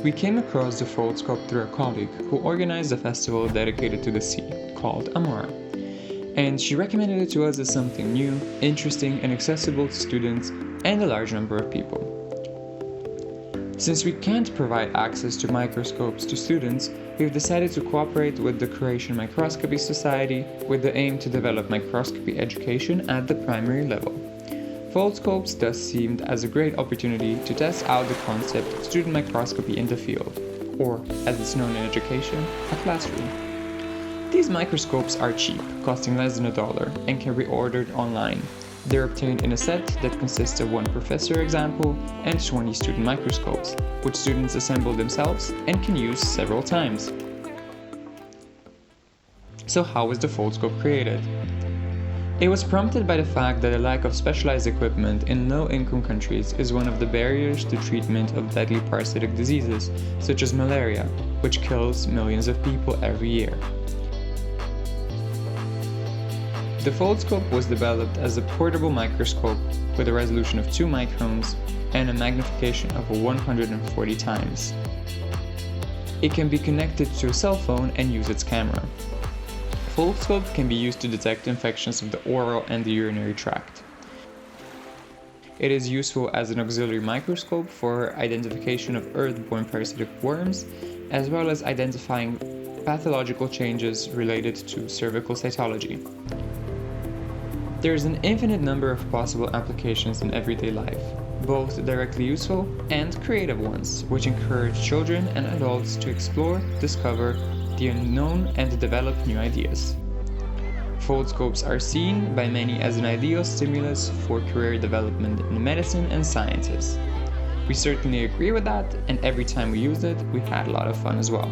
We came across the Foldscope through a colleague who organized a festival dedicated to the sea, called Amora. And she recommended it to us as something new, interesting, and accessible to students and a large number of people. Since we can't provide access to microscopes to students, we've decided to cooperate with the Croatian Microscopy Society with the aim to develop microscopy education at the primary level. Foldscopes thus seemed as a great opportunity to test out the concept of student microscopy in the field, or, as it's known in education, a classroom. These microscopes are cheap, costing less than $1, and can be ordered online. They're obtained in a set that consists of one professor example and 20 student microscopes, which students assemble themselves and can use several times. So how was the Foldscope created? It was prompted by the fact that a lack of specialized equipment in low-income countries is one of the barriers to treatment of deadly parasitic diseases, such as malaria, which kills millions of people every year. The Foldscope was developed as a portable microscope with a resolution of 2 microns and a magnification of 140 times. It can be connected to a cell phone and use its camera. Foldscope can be used to detect infections of the oral and the urinary tract. It is useful as an auxiliary microscope for identification of earth-borne parasitic worms, as well as identifying pathological changes related to cervical cytology. There is an infinite number of possible applications in everyday life, both directly useful and creative ones, which encourage children and adults to explore, discover the unknown and develop new ideas. Foldscopes are seen by many as an ideal stimulus for career development in medicine and sciences. We certainly agree with that, and every time we used it, we had a lot of fun as well.